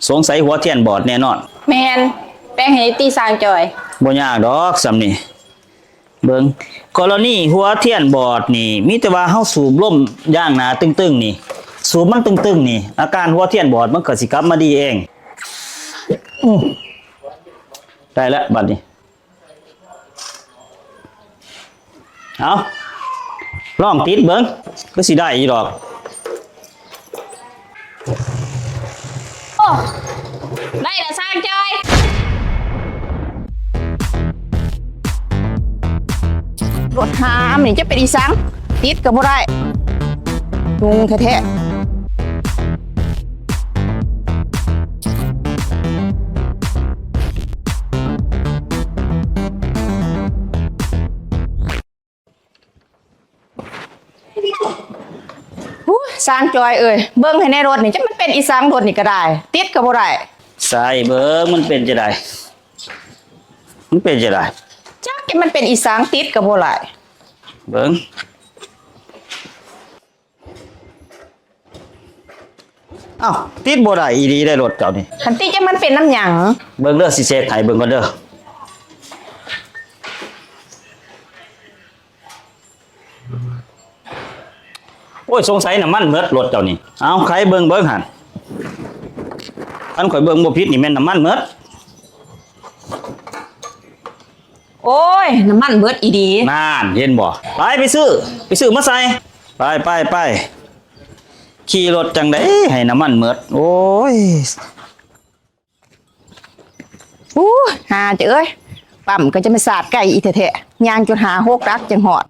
สงสัยหัวเทียนบอดแน่นอนแมนแป้งให้ตีสร้างจอยบ่ยากดอกสำนี่เบิ่งกรณีหัวเทียนบอดนี่มีแต่ว่าเฮาสูบลมย่างหนาตึงๆนี่สูบมันตึงๆนี่อาการหัวเทียนบอดมันก็สิกลับมาดีเองได้แล้วบัดนี้เอาลองติดเบิ่งก็สิได้อีดอกโอ้ได้แล้วสร้างจอยรถหามนี่จะเป็นอีสังติดก็บ่ได้ยุงแท้ๆสร้างจอยเอ้ยเบิ่งให้ในรถนี่จะมันเป็นอีสังรถนี่ก็ได้ติดก็บ่ได้ใส่เบิ่งมันเป็นจะได้มันเป็นจะได้จักมันเป็นอีสังติดก็บ่ได้เบิ่งอ้าวติดบ่ได้อีดีได้รถเจ้านี่คันติจะมันเป็นน้ำหยังเบิ่งเด้อสิเช็คให้เบิ่งก่อนเด้อโอ้ยสงสัยน้ำมันเบิดรถเจ้านี่เอาใครเบิ่งหั่นอันข่อยเบิ่งบ่ผิดนี่แม่นน้ำมันเบิดโอ้ยน้ำมันเบิดอีดีนานเห็นบ่ไปซื้อมาใส่ไปขี่รถจังได๋ให้น้ำมันเบิดโอ้ยหาเจ้ยปั๊มก็จะไม่สาดไก่อีแท้ๆย่างจนหาหกรักจังหอด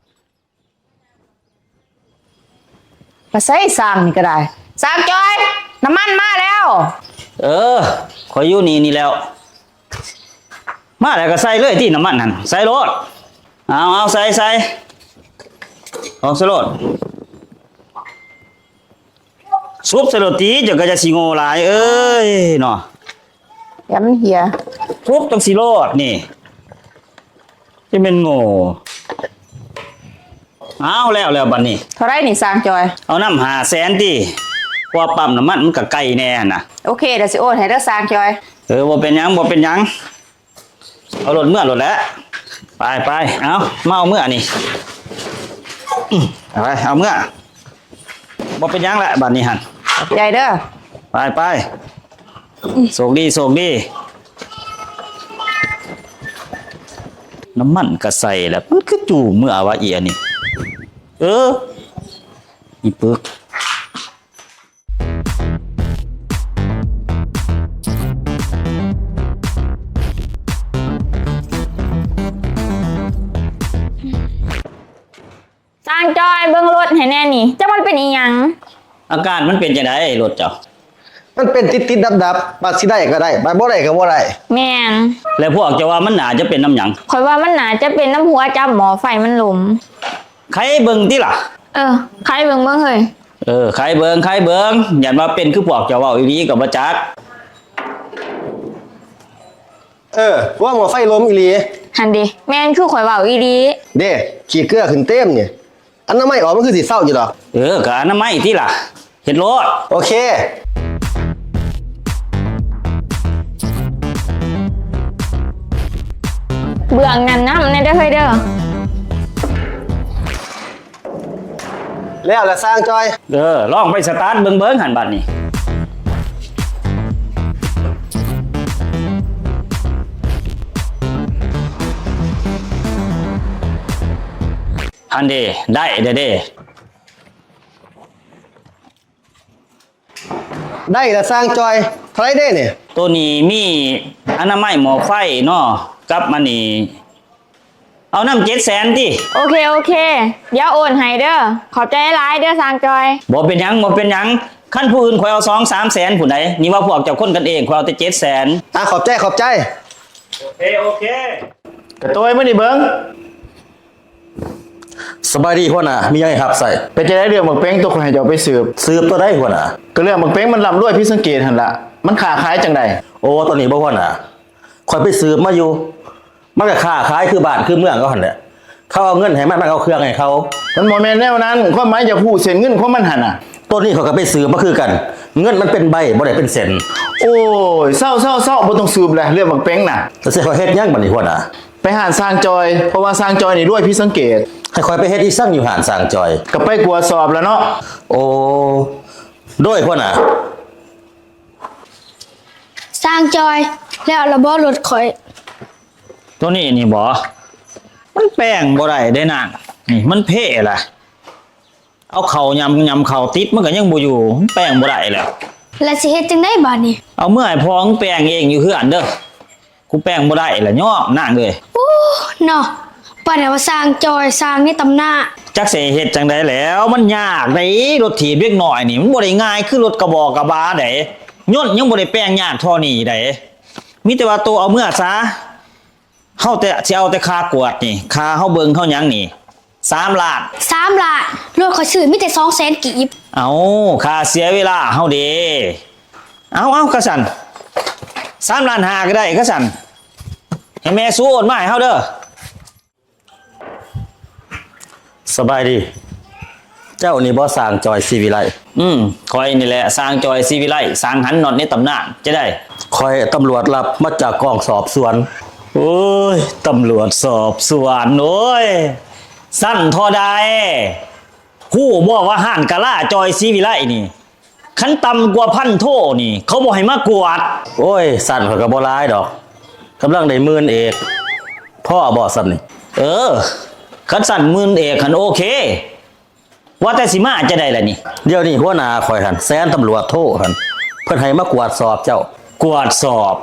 มาใส่สร้างนี่ก็ได้สร้างจอยน้ำมันมาแล้วข่อยอยู่นี่แล้วมาแล้วก็ใส่เลยที่น้ำมันนั่นใส่รถเอาใส่เอาใส่รถซุบใส่รถตีจะก็จะสิโง่หลายเอ้ยเนาะย้ำเฮียซุบจังสิรถนี่จะเป็นโง่เอาแล้วบัดนี้เท่าไรนี่สร้างจอยเอาน้ำ500,000ติเพราะปั๊มน้ำมันมันก็ไกลแน่น่ะโอเคเดี๋ยวสิโอนให้เด้อสร้างจอยบ่เป็นหยังเอารถเมื่อรถแล้วไปเอาเมื่อนี่ไปเอาเมื่อบ่เป็นหยังแหละบัดนี้หั่นใหญ่เด้อไปโชคดีน้ำมันก็ใส่แล้วมันคือจู่เมื่อว่าอีอันนี้อีปึกสร้างจอยเบิ่งรถให้แน่นี่จะมันเป็นอีหยังอาการมันเป็นจังได๋รถเจ้ามันเป็นติดดับบัดสิได้ก็ได้บัดบ่ได้ก็บ่ได้แม่นแล้วพวกเจ้าว่ามันน่าจะเป็นน้ำหยังข่อยว่ามันน่าจะเป็นน้ำหัวจับหมอไฟมันหลุมใครเบิ่งติล่ะใครเบิ่งเฮ้ยใครเบิ่งอย่าว่าเป็นคือพวกเจ้าเว้าอีหลีก็บ่จักว่าหม้อไฟล้มอีหลีหั่นดิแม่นคือข่อยเว้าอีหลีเด้ขี้เกลือขึ้นเต็มนี่อันนั้นไม่ออกมันคือสิเศร้าอยู่ดอกก็อันนั้นไม่ติล่ะเห็นรถโอเคเบื้องนั้นน้ำในเด้อเฮ้ยเด้อแล้วละสร้างจอยลองไปสตาร์ทเบิ่งหันบัดนี้อันเดได้เด้ได้ละสร้างจอยเท่าไรได้เนี่ยตัวนี้มีอนามัยหมอไฟเนาะกับมันนี่เอาน้ำ700,000ติโอเคเดี๋ยวโอนให้เด้อขอบใจหลายเด้อสร้างจอยบ่เป็นหยังคันผู้อื่นข่อยเอา2-3 แสนผู้ใดนี่ว่าพวกเจ้าคนกันเองข่อยเอาแต่700,000ขอบใจโอเคกระตัวมื้อนี่เบิ่งสบายดีหัวหน้ามีหยังให้รับใส่ไปจะได้เรื่องบักเป้งตัวคนให้เจ้าไปสืบตัวได้หัวหน้าก็เรื่องบักเป้งมันร่ำรวยพี่สังเกตหั่นล่ะมันค้าขายจังได๋โอ้ตอนนี้บ่หัวหน้าข่อยไปสืบมาอยู่มันก็ค้าขายคือบ้านคือเมืองก็หั่นแหละเขาเอาเงินให้มันเอาเครื่องให้เขามันบ่แม่นแนวนั้นความหมายจะพูดเส้นเงินของมันหั่นน่ะ ต้นนี้เขาก็ไปซื้อมาคือกัน เงินมันเป็นใบบ่ได้เป็นเส้น โอ้ยเศร้าบ่ต้องสืบเลยเรื่องบักเป้งน่ะ แล้วสิเขาเฮ็ดหยังบัดนี้หัวหน้า ไปหานสร้างจอย เพราะว่าสร้างจอยนี่ด้วยพี่สังเกต ให้คอยไปเฮ็ดอีสั่งอยู่หานสร้างจอย ก็ไปกลัวสอบแล้วเนาะ โอ้โดยหัวหน้า สร้างจอยแล้วระบบรถข่อย ตัวนี้นี่บ่มันแป้งบ่ได้ได้นางนี่มันเพ่ล่ะเอาเข่ายำเข่าติดมันก็ยังบ่อยู่มันแป้งบ่ได้แล้ว และสิเฮ็ดจังได๋บัดนี้ เอาเมื่อให้พ้องแป้งเองอยู่เฮือนเด้อกูแป้งบ่ได้ล่ะยอมนางเลย โอ้เนาะปานนั้นว่าสร้างจอยสร้างในตำหน้า จักสิเฮ็ดจังไดแล้วมันยากเด้รถถีบเล็กน้อยนี่มันบ่ได้ง่ายคือรถกระบอกกระบะเด้ย่นยังบ่ได้แป้งยากเท่านี้เด้มีแต่ว่าตัวเอาเมื่อซะเฮาแต่สิเอาแต่ค่ากวดนี่ค่าเฮาเบิ่งเฮาหยังนี่3ล้าน 3ล้านรถข่อยซื้อมีแต่200,000กีบ เอาค่าเสียเวลาเฮาเด้เอากระสัน3ล้าน5ก็ได้กระสันให้แม่สู้โอนมาให้เฮาเด้อ สบายดี เจ้านี่บ่สร้างจอยซีวิไล คอยนี่แหละสร้างจอยซีวิไลสร้างหันน็อตในตำนานจะได้ คอยตำรวจรับมาจากกองสอบสวน โอ้ย ตำรวจสอบสวนโอ้ย สั้นทอได้ผู้บอกว่าห่านกะล่าจอยซีวิไลนี่ขันต่ำกว่าพันโทนี่ เขาบอกให้มากวาด โอ้ยสั่นข่อยก็บ่ร้ายดอกกำลังได้หมื่นเอกพ่อบ่ซ้ำนี่ ขันสั่นหมื่นเอกขันโอเค ว่าแต่สิมาจะได้ล่ะนี่ เดี๋ยวนี้หัวหน้าข่อยหั่นแซนตำรวจโทหั่นเพิ่นให้มากวาดสอบเจ้า กวาดสอบ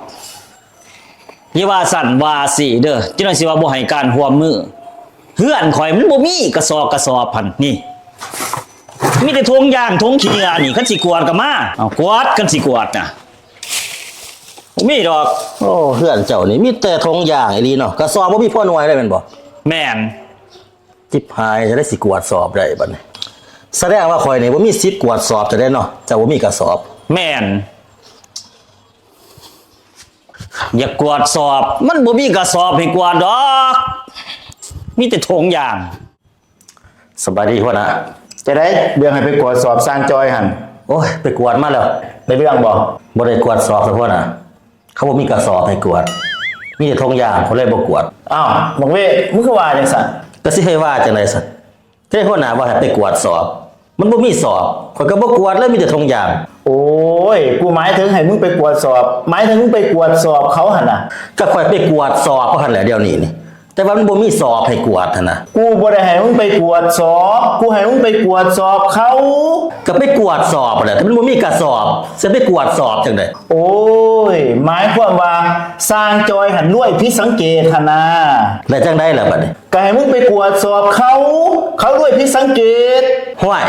อย่าว่าสั่นว่าสิเด้อจิน่อยสิว่าบ่ให้การร่วมมือเฮือนข่อยมันบ่มีกระสอบพันนี่มีแต่ทงยางทงขี้เหงื่อนี่คันสิกวาดก็มาเอากวาดคันสิกวาดน่ะบ่มีดอก โอ้เฮือนเจ้านี่มีแต่ทงยางอีหลีเนาะกระสอบบ่มีพ่อหน่วยได้แม่นบ่ แม่น จิบหายจะได้สิกวาดสอบได้บัดนี้แสดงว่าข่อยนี่บ่มีสิทธิ์กวาดสอบจะได้เนาะเจ้าบ่มีกระสอบ แม่นอย่ากวาดสอบมันบ่มีกระสอบให้กวาดดอกมีแต่ทงยาง สบายดีหัวหน้า จะได้เรื่องให้ไปกวดสอบสร้างจอยหัน โอ้ยไปกวาดมาแล้ว ได้เรื่องบ่ บ่ได้กวาดสอบซะหัวหน้าเขาบ่มีกระสอบให้กวาดมีแต่ทงยางเขาเลยบ่กวาด อ้าวบักเว้มึงคือว่าจังซั่น ก็สิให้ว่าจังได๋ซั่นแค่หัวหน้าว่าให้ไปกวาดสอบ มันบ่มีสอบข่อยก็บ่กวาดเลยมีแต่ทงยาง โอ้ยกูหมายถึงให้มึงไปกวดสอบ หมายถึงมึงไปกวดสอบเขาหั่นน่ะ ก็ข่อยไปกวาดสอบเพราะหั่นแหละเดี๋ยวนี้นี่แต่ว่ามันบ่มีสอบให้กวาดหั่นน่ะ กูบ่ได้ให้มึงไปกวดสอบ กูให้มึงไปกวดสอบเขา ก็ไปกวาดสอบนั่นแหละแต่มันบ่มีกระสอบจะไปกวาดสอบจังได๋ โอ้ยหมายความว่าสร้างจอยหันด้วยพิสังเกตหั่นน่ะ แล้วจังได๋ล่ะบัดนี้ ก็ให้มึงไปกวดสอบเขาด้วยพิสังเกต ห้วย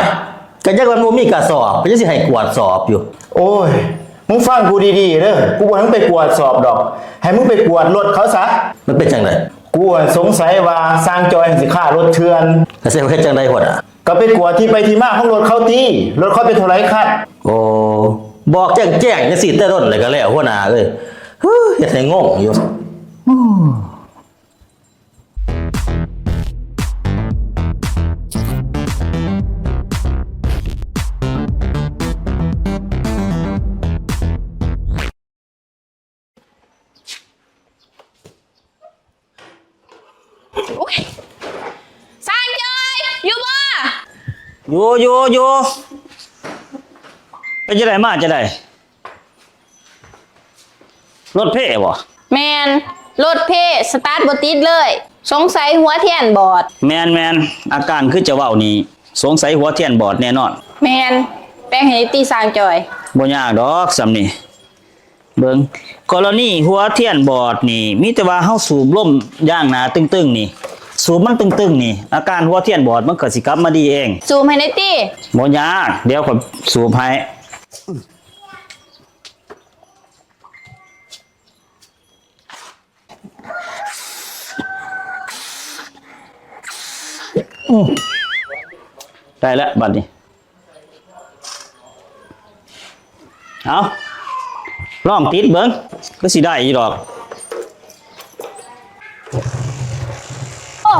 ก็ยังว่ามันบ่มีกระสอบก็ยังสิให้กวาดสอบอยู่ โอ้ย มึงฟังกูดีๆเด้อ กูบ่ให้มึงไปกวดสอบดอก ให้มึงไปกวดรถเขาซะ มันเป็นจังได๋ กูสงสัยว่าสร้างจอยสิฆ่ารถเถื่อน แล้วสิเฮ็ดจังได๋หัวหน้า ก็ไปกวดที่ไปที่มาของรถเขาตีรถเขาเป็นเท่าไหร่คัน โอ้บอกแจ้งจังซี่แต่ต้นเลยก็แล้วหัวหน้าเอ้ยเฮ็ดให้งงอยู่ สร้างจอยอยู่บ่ อยู่ไปจะได้มาจะได้รถเพ่บ่ แมนรถเพสตาร์ทบ่ติดเลยสงสัยหัวเทียนบอด แมนอาการคือจะเว้านี่สงสัยหัวเทียนบอดแน่นอน แมนแป้งให้ตีสร้างจอย บ่ยากดอกสำนี่เบิ่งกรณีหัวเทียนบอดนี่มีแต่ว่าเฮาสูบลมย่างหนาตึงๆนี่สูบมันตึงๆนี่อาการหัวเทียนบอดมันก็สิกลับมาดีเอง ซูมให้ได้ตี บ่ยากเดี๋ยวผมสูบให้ได้แล้วบัดนี้เอาลองติดเบิ่งก็สิได้อีดอก โอ้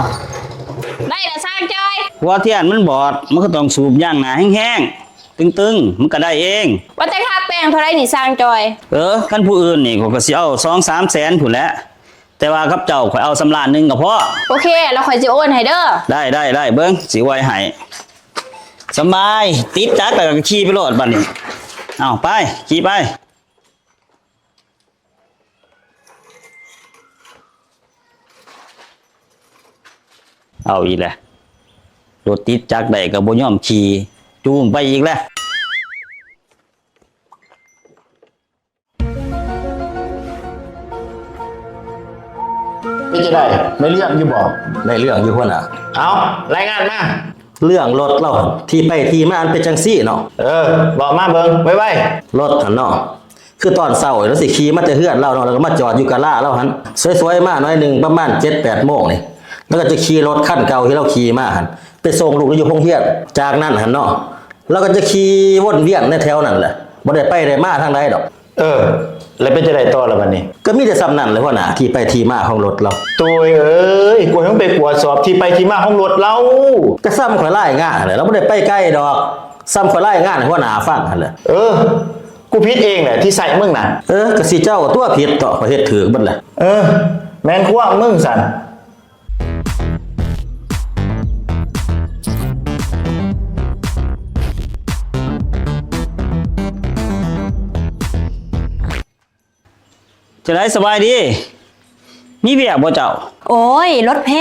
ได้แล้วสร้างจอย หัวเทียนมันบอดมันก็ต้องสูบย่างหนาแห้ง ตึงๆมันก็ได้เอง ว่าแต่ค่าแป้งเท่าไรนี่สร้างจอย คันผู้อื่นนี่เขาก็สิเอา2-3 แสนพุ่นแหล้วแต่ว่ากับเจ้าข่อยเอาสำล้านหนึงก็พอ โอเคแล้วข่อยสิโอนให้เด้อ ได้เบิ่งสิไว้ให้สบายติดจักรแล้วก็ขี่ไปโลดบัดนี้เอาไปขี่ไปเอาอีกแล้วรถติดจักรได้ก็บ่ยอมขี่จูงไปอีกแล้ว ไม่จะได้ไม่เรื่องอยู่บอก ในเรื่องอยู่หัวหน้า เอารายงานมา เรื่องรถเราที่ไปที่มาอันเป็นจังซี่เนาะ บอกมาเบิ่งไว้ รถหันเนาะคือตอนเช้าแล้วสิขี่มาแต่เฮือนเราเนาะแล้วก็มาจอดอยู่กะลาเราหันสวยๆมาหน่อยหนึงประมาณ 7-8 โมงนี่แล้วก็จะขี่รถคันเก่าที่เราขี่มาหันไปส่งลูกอยู่โรงเรียนจากนั้นหันเนาะเราก็จะขี่วนเวียนในแถวนั้นแหละบ่ได้ไปได้มาทางใดดอก แล้วเป็นจะได้ต่อละบัดนี้ ก็มีแต่ซ้ำนั่นเลยหัวหน้าที่ไปที่มาของรถเรา ตัวเอ้ยกูต้องไปกวดสอบที่ไปที่มาของรถเรา ก็ซ้ำข่อยไล่งานเลยเราบ่ได้ไปใกล้ดอกซ้ำข่อยไล่งานให้หัวหน้าฟังหั่นแหละ กูผิดเองแหละที่ใส่มึงน่ะ ก็สิเจ้าตัวผิดต่อข่อยเฮ็ดถูกเบิดแหละ แม่นควางมึงสัน จะได้สบายดี มีเบียกบ่เจ้า โอ้ยรถเพ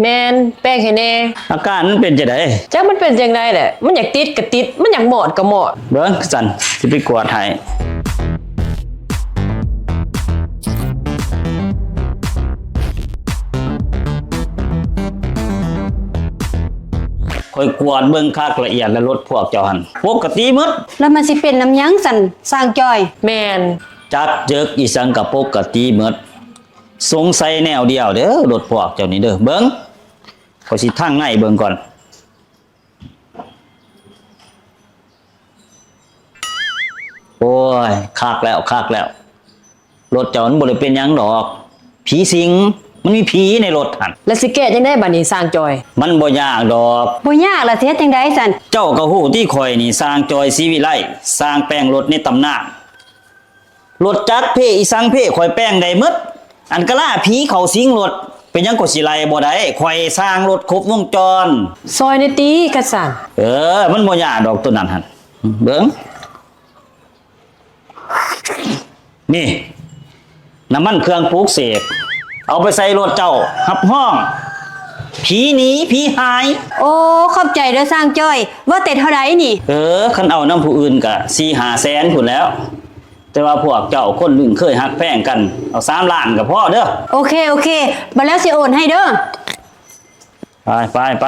แมนแป้งให้แน่ อาการมันเป็นจะได้ จักมันเป็นจังไดแหละ มันอยากติดก็ติด มันอยากหมดก็หมด เบิ่งสันสิไปกวดให้ค่อยกวดเบิ่งคักละเอียดและรถพวกเจ้าหันปกติหมด แล้วมันสิเป็นน้ำยังสั่นสร้างจอย แมน จักเจิกอีสังกับปกติหมดสงสัยแนวเดียวเด้อรถพวกเจ้านี่เด้อเบิ่งขอยสิทางในเบิ่งก่อนโอ้ยคักแล้วรถเจ้ามันบ่ได้เป็นหยังดอกผีสิงมันมีผีในรถหั่น แล้วสิแก้จังได๋บัดนี้สร้างจอย มันบ่ยากดอก บ่ยากละเสียจังไดสั่น เจ้าก็ฮู้ที่ข่อยนี่สร้างจอยศรีวิไลสร้างแป้งรถในตำนานรถจักรเพอีสังเพข่อยแป้งได้หมดอันกะล่าผีเขาสิงรถเป็นหยังก็สิไล่บ่ได้ข่อยสร้างรถครบวงจร ซอยในตีกระสัน มันบ่ยากดอกตัวนั้นหั่นเบิ่งนี่น้ำมันเครื่องปลูกเสกเอาไปใส่รถเจ้าหับห้องผีหนีผีหาย โอ้ขอบใจเด้อสร้างจอย ว่าแต่เท่าไรนี่ คันเอาน้ำผู้อื่นก็4-5 แสนพุ่นแล้ว แต่ว่าพวกเจ้าคนลึงเคยหักแพงกันเอา3 ล้านก็พอเด้อ โอเคบัดแล้วสิโอนให้เด้อ ไป